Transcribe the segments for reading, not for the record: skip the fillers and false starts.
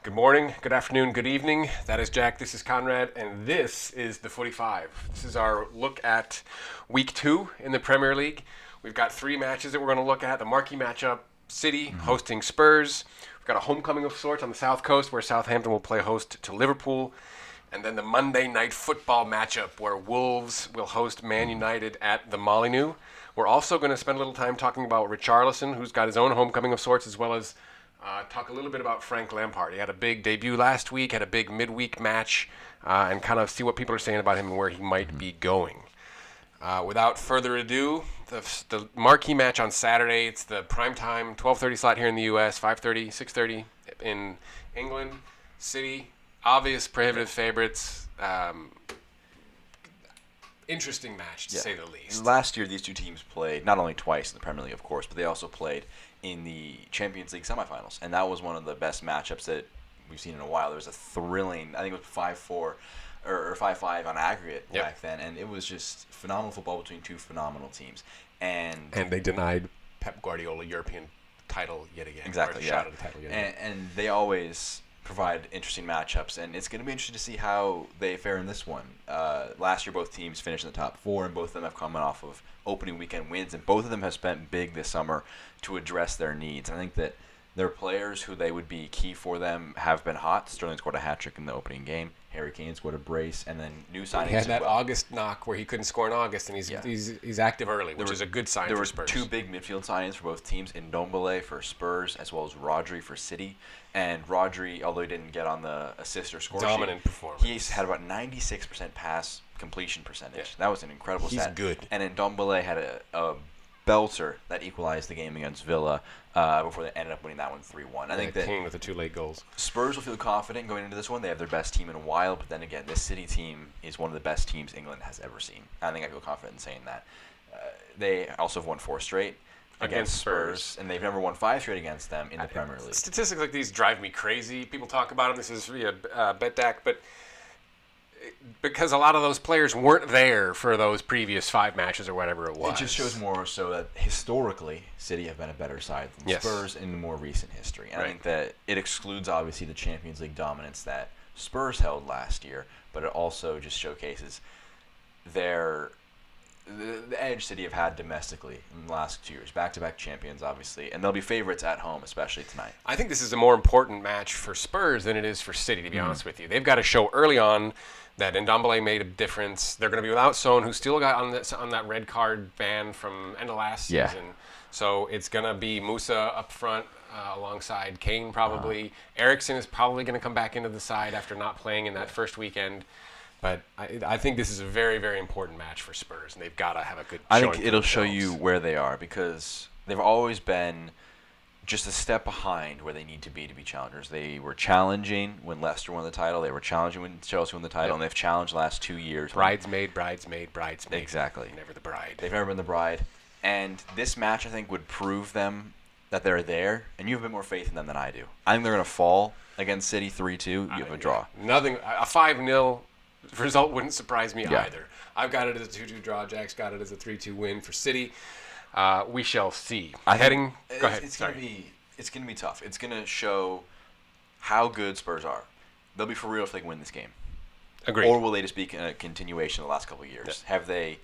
Good morning, good afternoon, good evening. That is Jack, this is Conrad, and this is the 45. This is our look at week 2 in the Premier League. We've got 3 matches that we're going to look at. The marquee matchup, City hosting Spurs. We've got a homecoming of sorts on the South Coast where Southampton will play host to Liverpool. And then the Monday night football matchup where Wolves will host Man United at the Molineux. We're also going to spend a little time talking about Richarlison, who's got his own homecoming of sorts, as well as talk a little bit about Frank Lampard. He had a big debut last week, had a big midweek match, and kind of see what people are saying about him and where he might be going. Without further ado, the marquee match on Saturday, it's the primetime 12:30 slot here in the U.S., 5:30, 6:30 in England. City, obvious prohibitive favorites. Interesting match, to say the least. Last year, these two teams played not only twice in the Premier League, of course, but they also played in the Champions League semifinals, and that was one of the best matchups that we've seen in a while. There was a thrilling, I think it was 5-4 or 5-5 on aggregate back then, and it was just phenomenal football between two phenomenal teams. And they denied Pep Guardiola European title yet again. Exactly, shot at the title yet again. And they always provide interesting matchups, and it's going to be interesting to see how they fare in this one. Last year, both teams finished in the top 4, and both of them have come off of opening weekend wins, and both of them have spent big this summer to address their needs. And I think that their players who they would be key for them have been hot. Sterling scored a hat trick in the opening game. Harry Kane scored a brace, and then new signings. He had that August knock where he couldn't score in August, and he's active early, which is a good sign for Spurs. There were 2 big midfield signings for both teams, Ndombele for Spurs as well as Rodri for City. And Rodri, although he didn't get on the assist or score dominant sheet, performance. He had about 96% pass completion percentage. Yeah. That was an incredible stat. He's good. And Ndombele had a belter that equalized the game against Villa before they ended up winning that one 3-1. I think that Kane with the 2 late goals. Spurs will feel confident going into this one. They have their best team in a while, but then again, this City team is one of the best teams England has ever seen. I think I feel confident in saying that. They also have won 4 straight against Spurs, and they've never won 5 straight against them in the Premier League. Statistics like these drive me crazy. People talk about them. This is via BetDAC, but because a lot of those players weren't there for those previous 5 matches or whatever it was. It just shows more so that historically, City have been a better side than Spurs in the more recent history. And I think that it excludes, obviously, the Champions League dominance that Spurs held last year, but it also just showcases the edge City have had domestically in the last 2 years. Back-to-back champions, obviously, and they'll be favorites at home, especially tonight. I think this is a more important match for Spurs than it is for City, to be honest with you. They've got to show early on that Ndombele made a difference. They're going to be without Son, who still got on that red card ban from end of last season. So it's going to be Musa up front alongside Kane probably. Eriksen is probably going to come back into the side after not playing in that first weekend. But I think this is a very, very important match for Spurs, and they've got to have a good showing. I think it'll show you where they are, because they've always been just a step behind where they need to be challengers. They were challenging when Leicester won the title. They were challenging when Chelsea won the title, and they've challenged the last 2 years. Bridesmaid. Exactly. Never the bride. They've never been the bride. And this match, I think, would prove them that they're there, and you have a bit more faith in them than I do. I think they're going to fall against City 3-2. You have a draw. Nothing. A 5-0 result wouldn't surprise me either. I've got it as a 2-2 draw. Jack's got it as a 3-2 win for City. We shall see. Go ahead. It's going to be tough. It's going to show how good Spurs are. They'll be for real if they can win this game. Agreed. Or will they just be a continuation of the last couple of years? Have they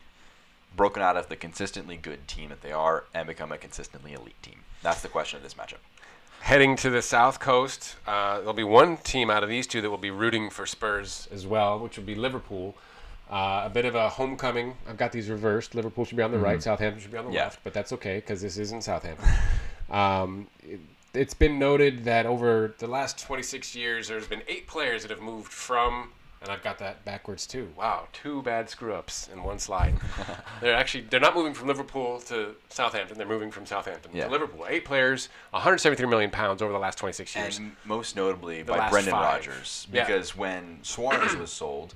broken out of the consistently good team that they are and become a consistently elite team? That's the question of this matchup. Heading to the South Coast, there'll be one team out of these two that will be rooting for Spurs as well, which will be Liverpool. A bit of a homecoming. I've got these reversed. Liverpool should be on the right. Southampton should be on the left, but that's okay because this isn't Southampton. It's been noted that over the last 26 years, there's been 8 players that have moved from, and I've got that backwards too. Wow, 2 bad screw-ups in one slide. They're not moving from Liverpool to Southampton. They're moving from Southampton to Liverpool. 8 players, 173 million pounds over the last 26 years. And most notably by Brendan Rodgers, because when Suarez was sold,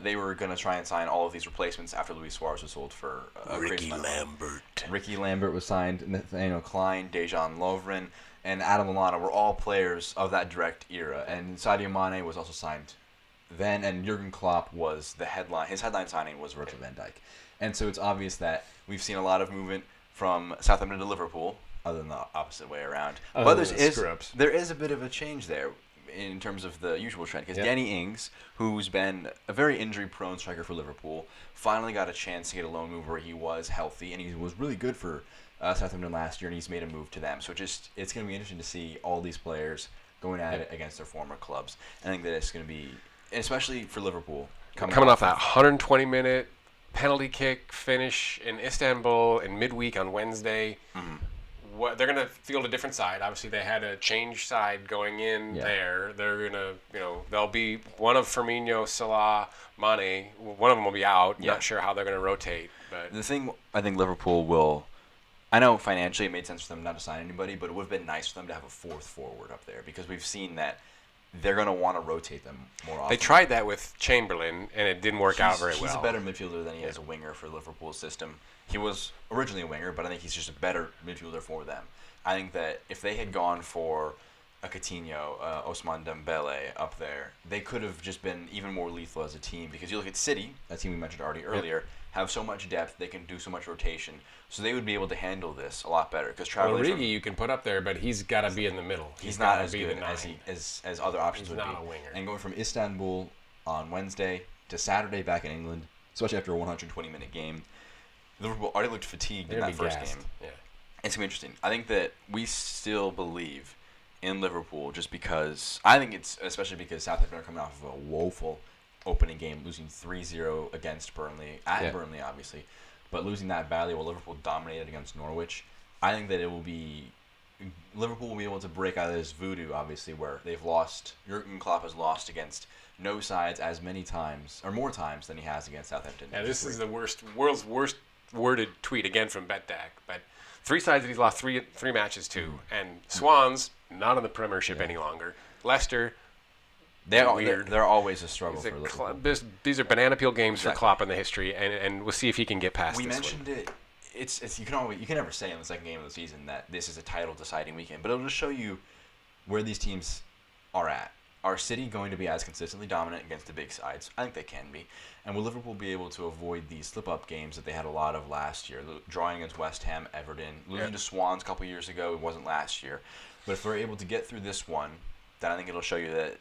they were going to try and sign all of these replacements after Luis Suarez was sold for Ricky Lambert. Ricky Lambert was signed, Nathaniel Klein, Dejan Lovren, and Adam Lallana were all players of that direct era. And Sadio Mane was also signed then, and Jurgen Klopp was the headline. His headline signing was Virgil van Dijk. And so it's obvious that we've seen a lot of movement from Southampton to Liverpool, other than the opposite way around. But there is a bit of a change there in terms of the usual trend, because Yep. Danny Ings, who's been a very injury-prone striker for Liverpool, finally got a chance to get a loan move where he was healthy, and he was really good for Southampton last year, and he's made a move to them. So it's going to be interesting to see all these players going at it against their former clubs. I think that it's going to be, and especially for Liverpool, coming off that 120-minute penalty kick finish in Istanbul in midweek on Wednesday. They're going to field a different side. Obviously, they had a change side going in there. They're going to, they'll be one of Firmino, Salah, Mane. One of them will be out. Not sure how they're going to rotate. But the thing I think Liverpool will, I know financially it made sense for them not to sign anybody, but it would have been nice for them to have a fourth forward up there, because we've seen that they're going to want to rotate them more often. They tried that with Chamberlain, and it didn't work out very well. He's a better midfielder than he is a winger for Liverpool's system. He was originally a winger, but I think he's just a better midfielder for them. I think that if they had gone for a Coutinho, Ousmane Dembele up there, they could have just been even more lethal as a team, because you look at City, that team we mentioned already earlier, have so much depth, they can do so much rotation, so they would be able to handle this a lot better. Because Origi you can put up there, but he's got to be in the middle. He's not as good as other options would be. He's not a winger. And going from Istanbul on Wednesday to Saturday back in England, especially after a 120-minute game, Liverpool already looked fatigued in that first game. Yeah. It's going to be interesting. I think that we still believe in Liverpool, just because I think it's especially because Southampton are coming off of a woeful opening game, losing 3-0 against Burnley, Burnley obviously, but losing that badly while Liverpool dominated against Norwich. I think that Liverpool will be able to break out of this voodoo, obviously, where they've lost, Jurgen Klopp has lost against no sides as many times, or more times than he has against Southampton. Yeah, this is the world's worst worded tweet, again from BetDAC, but 3 sides that he's lost three matches to, and Swans, not in the Premiership any longer. Leicester, they're always a struggle for Liverpool. These are banana peel games for Klopp in the history, and we'll see if he can get past this. We mentioned it. It's you can never say in the second game of the season that this is a title deciding weekend, but it'll just show you where these teams are at. Are City going to be as consistently dominant against the big sides? I think they can be. And will Liverpool be able to avoid these slip-up games that they had a lot of last year, drawing against West Ham, Everton, losing to Swans a couple years ago? It wasn't last year. But if they're able to get through this one, then I think it'll show you that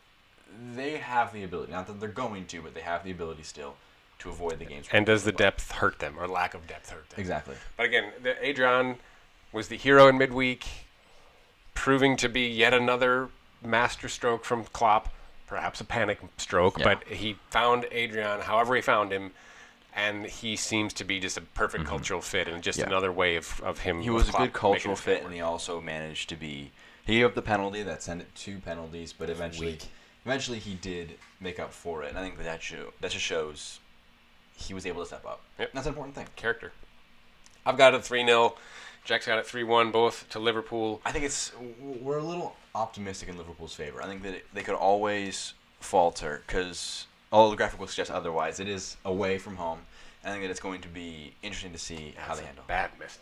they have the ability. Not that they're going to, but they have the ability still to avoid the games. And does the depth hurt them, or lack of depth hurt them? Exactly. But again, Adrian was the hero in midweek, proving to be yet another master stroke from Klopp, perhaps a panic stroke, but he found Adrian however he found him, and he seems to be just a perfect cultural fit, and just another way of him. He was a good cultural fit, and he also managed to be. He gave up the penalty that sent it 2 penalties, but eventually he did make up for it, and I think that just shows he was able to step up. Yep. That's an important thing. Character. I've got it 3-0. Jack's got it 3-1, both to Liverpool. I think we're a little optimistic in Liverpool's favor. I think that they could always falter, because all the graphic will suggest otherwise. It is away from home. I think that it's going to be interesting to see how they handle. Bad mess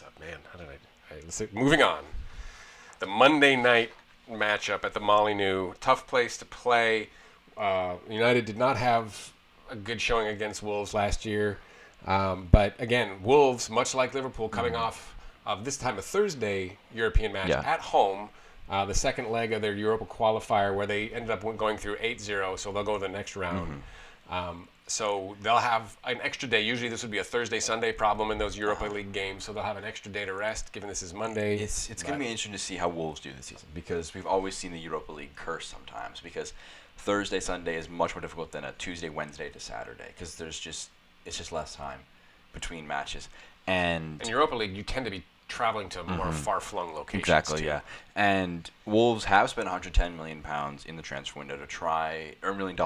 up, man. How did moving on. The Monday night matchup at the Molineux. Tough place to play. United did not have a good showing against Wolves last year. But again, Wolves, much like Liverpool, coming off of this time a Thursday European match at home, the second leg of their Europa qualifier, where they ended up going through 8-0, so they'll go to the next round. So they'll have an extra day. Usually this would be a Thursday-Sunday problem in those Europa League games, so they'll have an extra day to rest, given this is Monday. It's going to be interesting to see how Wolves do this season, because we've always seen the Europa League curse sometimes, because Thursday, Sunday is much more difficult than a Tuesday, Wednesday to Saturday, because it's just less time between matches. And in Europa League, you tend to be traveling to more far-flung locations. Exactly, too. yeah. And Wolves have spent £110 million in the transfer window to try, or $1 million,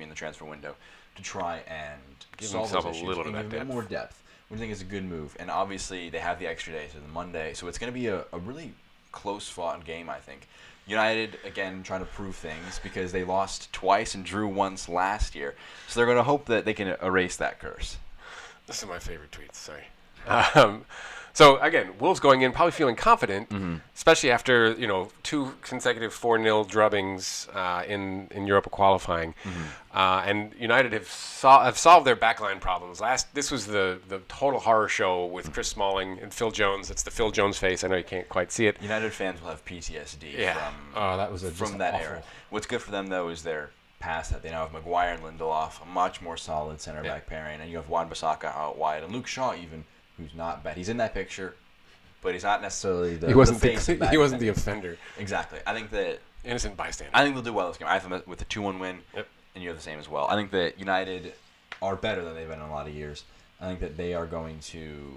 in the transfer window to try and give solve themselves those issues a little and bit give a bit more depth, which I think is a good move. And obviously, they have the extra day to the Monday, so it's going to be a really close-fought game, I think. United, again, trying to prove things, because they lost twice and drew once last year. So they're going to hope that they can erase that curse. This is my favorite tweet, sorry. So again, Wolves going in probably feeling confident, especially after 2 consecutive 4-0 drubbings in Europa qualifying, and United have solved their backline problems. This was the total horror show with Chris Smalling and Phil Jones. It's the Phil Jones face. I know you can't quite see it. United fans will have PTSD from that era. What's good for them though is they're past that. They now have Maguire and Lindelof, a much more solid center back pairing, and you have Wan-Bissaka out wide and Luke Shaw even, who's not bad. He's in that picture, but he's not necessarily the face. He wasn't the offender. Exactly. I think that innocent bystander. I think they'll do well this game. I have them with a 2-1 win, and you have the same as well. I think that United are better than they've been in a lot of years. I think that they are going to.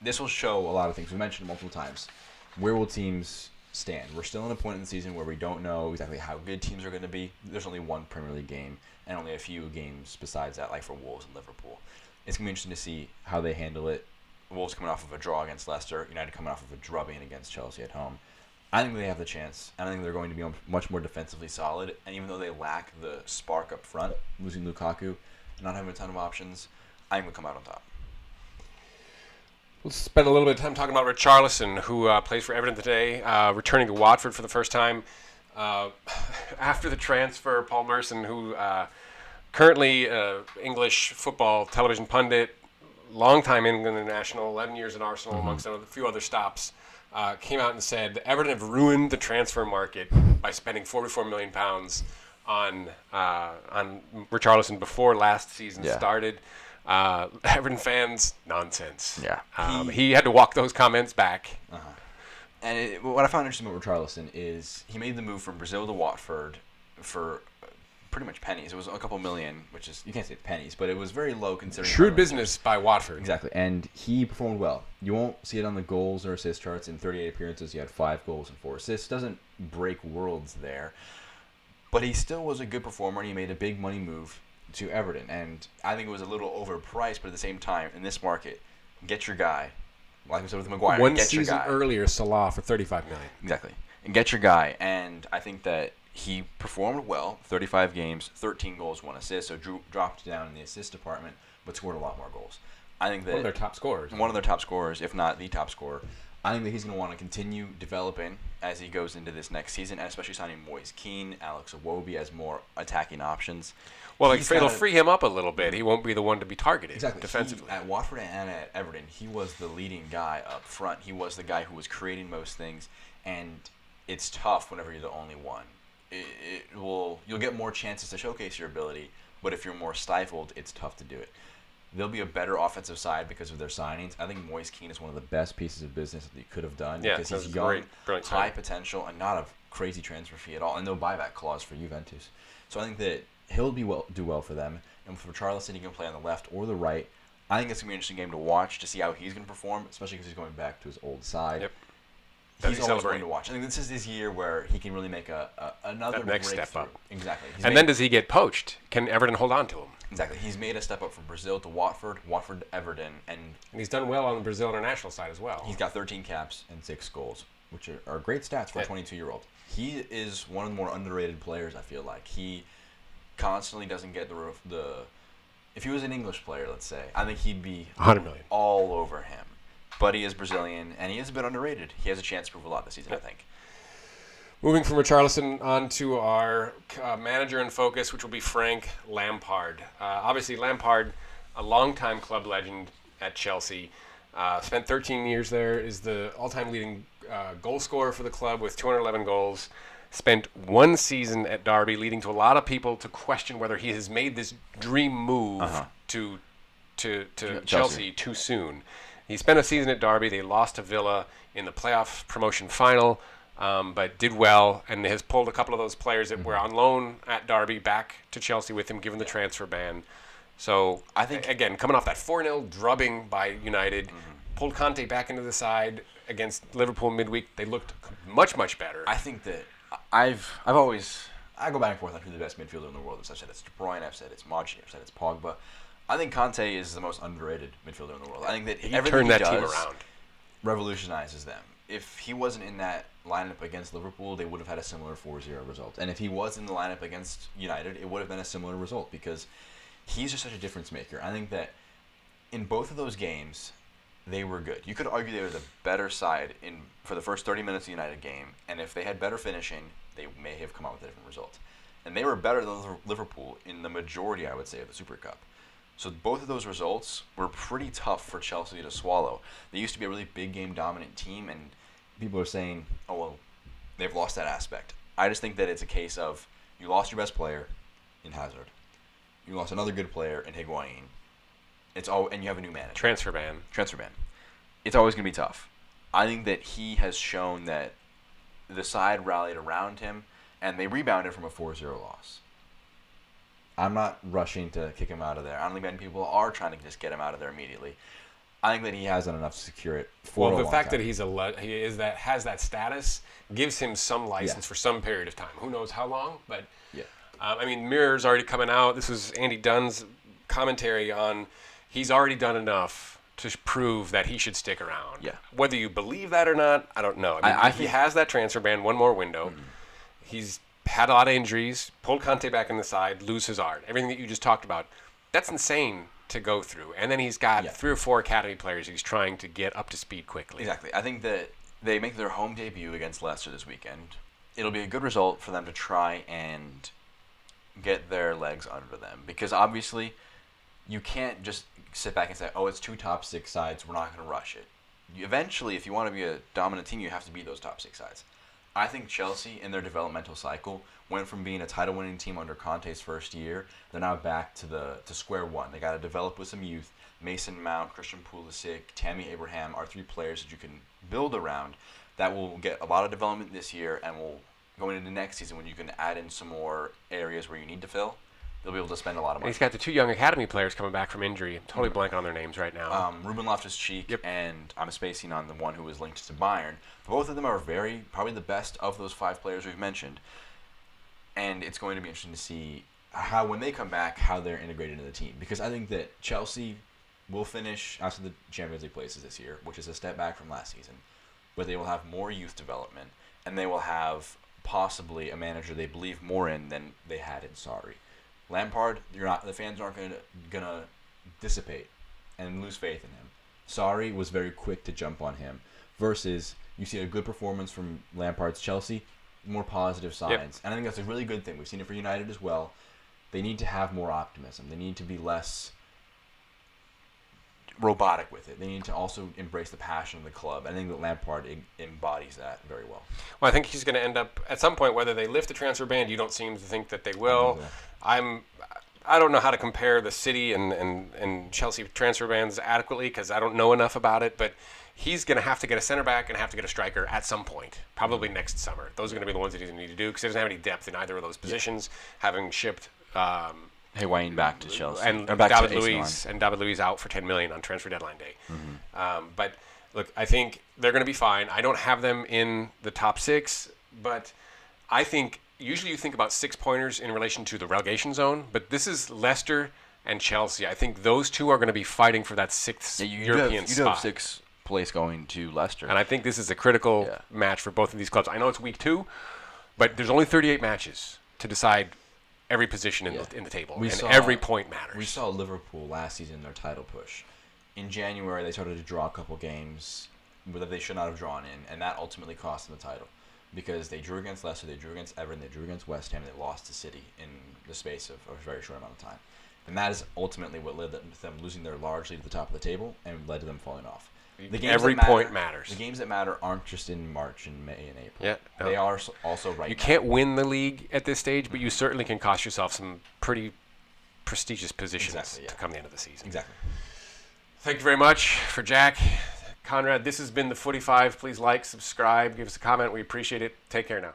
This will show a lot of things. We mentioned multiple times. Where will teams stand? We're still in a point in the season where we don't know exactly how good teams are going to be. There's only one Premier League game and only a few games besides that, like for Wolves and Liverpool. It's going to be interesting to see how they handle it. Wolves coming off of a draw against Leicester, United coming off of a drubbing against Chelsea at home. I think they have the chance. I think they're going to be much more defensively solid. And even though they lack the spark up front, losing Lukaku and not having a ton of options, I think they'll come out on top. We'll spend a little bit of time talking about Richarlison, who plays for Everton today, returning to Watford for the first time after the transfer. Paul Merson, who currently English football television pundit, longtime England international, 11 years at Arsenal, amongst a few other stops, came out and said Everton have ruined the transfer market by spending £44 million on Richarlison before last season started. Everton fans, nonsense. Yeah. He had to walk those comments back. And what I found interesting about Richarlison is he made the move from Brazil to Watford for pretty much pennies. It was a couple million, which is, you can't say pennies, but it was very low considering. Shrewd business by Watford. Exactly. And he performed well. You won't see it on the goals or assist charts. In 38 appearances, he had 5 goals and 4 assists. Doesn't break worlds there. But he still was a good performer, and he made a big money move to Everton. And I think it was a little overpriced, but at the same time, in this market, get your guy. Like we said with Maguire, one get your season guy. Earlier, Salah for $35 million. Exactly. And get your guy. And I think that he performed well, 35 games, 13 goals, 1 assist, so dropped down in the assist department, but scored a lot more goals. I think that one of their top scorers. One of their top scorers, if not the top scorer. I think that he's going to want to continue developing as he goes into this next season, and especially signing Moise Kean, Alex Iwobi as more attacking options. Well, it'll free him up a little bit. He won't be the one to be targeted defensively. At Watford and at Everton, he was the leading guy up front. He was the guy who was creating most things, and it's tough whenever you're the only one. You'll get more chances to showcase your ability, but if you're more stifled, it's tough to do it. They'll be a better offensive side because of their signings. I think Moise Kean is one of the best pieces of business that you could have done because he's young, high potential, and not a crazy transfer fee at all, and no buyback clause for Juventus. So I think that he'll do well for them. And for Richarlison, he can play on the left or the right. I think it's going to be an interesting game to watch to see how he's going to perform, especially because he's going back to his old side. Yep. He's always going to watch. I think this is his year where he can really make another next breakthrough. step up. Exactly. Then does he get poached? Can Everton hold on to him? Exactly. He's made a step up from Brazil to Watford, Watford to Everton, and he's done well on the Brazil international side as well. He's got 13 caps and 6 goals, which are great stats for a 22-year-old. He is one of the more underrated players, I feel like. He constantly doesn't get the if he was an English player, let's say, I think he'd be 100 million all over him. But he is Brazilian, and he is a bit underrated. He has a chance to prove a lot this season, I think. Moving from Richarlison on to our manager in focus, which will be Frank Lampard. Obviously, Lampard, a longtime club legend at Chelsea, spent 13 years there, is the all-time leading goal scorer for the club with 211 goals. Spent 1 season at Derby, leading to a lot of people to question whether he has made this dream move to Chelsea too soon. He spent a season at Derby. They lost to Villa in the playoff promotion final, but did well and has pulled a couple of those players that were on loan at Derby back to Chelsea with him, given the transfer ban. So I think, again, coming off that 4-0 drubbing by United, pulled Conte back into the side against Liverpool midweek. They looked much, much better. I think that I go back and forth on who the best midfielder in the world is. I've said it's De Bruyne, I've said it's Modric, I've said it's Pogba. I think Conte is the most underrated midfielder in the world. I think that everything he does team around. Revolutionizes them. If he wasn't in that lineup against Liverpool, they would have had a similar 4-0 result. And if he was in the lineup against United, it would have been a similar result because he's just such a difference maker. I think that in both of those games, they were good. You could argue they were the better side for the first 30 minutes of the United game, and if they had better finishing, they may have come out with a different result. And they were better than Liverpool in the majority, I would say, of the Super Cup. So both of those results were pretty tough for Chelsea to swallow. They used to be a really big game dominant team, and people are saying, oh, well, they've lost that aspect. I just think that it's a case of you lost your best player in Hazard. You lost another good player in Higuain. And you have a new manager. Transfer ban. It's always going to be tough. I think that he has shown that the side rallied around him, and they rebounded from a 4-0 loss. I'm not rushing to kick him out of there. I don't think many people are trying to just get him out of there immediately. I think that he has done enough to secure it for a long time. Well, the fact that has that status gives him some license for some period of time. Who knows how long? But yeah. I mean, Mirror's already coming out. This was Andy Dunn's commentary on he's already done enough to prove that he should stick around. Yeah. Whether you believe that or not, I don't know. I mean, he has that transfer ban, one more window. Mm-hmm. He's had a lot of injuries, pulled Conte back in the side, lose Hazard. Everything that you just talked about, that's insane to go through. And then he's got 3 or 4 academy players he's trying to get up to speed quickly. Exactly. I think that they make their home debut against Leicester this weekend. It'll be a good result for them to try and get their legs under them. Because obviously, you can't just sit back and say, oh, it's 2 top 6 sides, we're not going to rush it. Eventually, if you want to be a dominant team, you have to beat those top 6 sides. I think Chelsea, in their developmental cycle, went from being a title-winning team under Conte's first year, they're now back to square one. They got to develop with some youth. Mason Mount, Christian Pulisic, Tammy Abraham are 3 players that you can build around that will get a lot of development this year and will go into next season when you can add in some more areas where you need to fill. They'll be able to spend a lot of money. And he's got the 2 young academy players coming back from injury. I'm totally blanking on their names right now. Ruben Loftus-Cheek and I'm spacing on the one who was linked to Bayern. Both of them are probably the best of those 5 players we've mentioned. And it's going to be interesting to see how, when they come back, how they're integrated into the team. Because I think that Chelsea will finish after the Champions League places this year, which is a step back from last season. But they will have more youth development, and they will have possibly a manager they believe more in than they had in Sarri. Lampard, the fans aren't gonna dissipate and lose faith in him. Sarri was very quick to jump on him, versus you see a good performance from Lampard's Chelsea, more positive signs. Yep. And I think that's a really good thing. We've seen it for United as well. They need to have more optimism. They need to be less robotic with it. They need to also embrace the passion of the club. I think that Lampard embodies that very well. Well, I think he's going to end up, at some point, whether they lift the transfer ban, you don't seem to think that they will. I don't know how to compare the City and Chelsea transfer bans adequately because I don't know enough about it, but he's going to have to get a center back and have to get a striker at some point, probably next summer. Those are going to be the ones that he's going to need to do because he doesn't have any depth in either of those positions, having shipped Higuain back to Chelsea. And David Luiz out for $10 million on transfer deadline day. Mm-hmm. But look, I think they're going to be fine. I don't have them in the top 6, but I think usually you think about 6-pointers in relation to the relegation zone, but this is Leicester and Chelsea. I think those 2 are going to be fighting for that 6th European spot. You do have 6th place going to Leicester. And I think this is a critical match for both of these clubs. I know it's week 2, but there's only 38 matches to decide every position in the table, every point matters. We saw Liverpool last season in their title push. In January, they started to draw a couple games that they should not have drawn in, and that ultimately cost them the title because they drew against Leicester, they drew against Everton, they drew against West Ham, and they lost to City in the space of a very short amount of time. And that is ultimately what led to them losing their large lead at the top of the table and led to them falling off. Every point matters. The games that matter aren't just in March and May and April. Yeah, no. They are also right now. You can't win the league at this stage, but you certainly can cost yourself some pretty prestigious positions to come the end of the season. Exactly. Thank you very much for Jack. Conrad, this has been the 45. Please like, subscribe, give us a comment. We appreciate it. Take care now.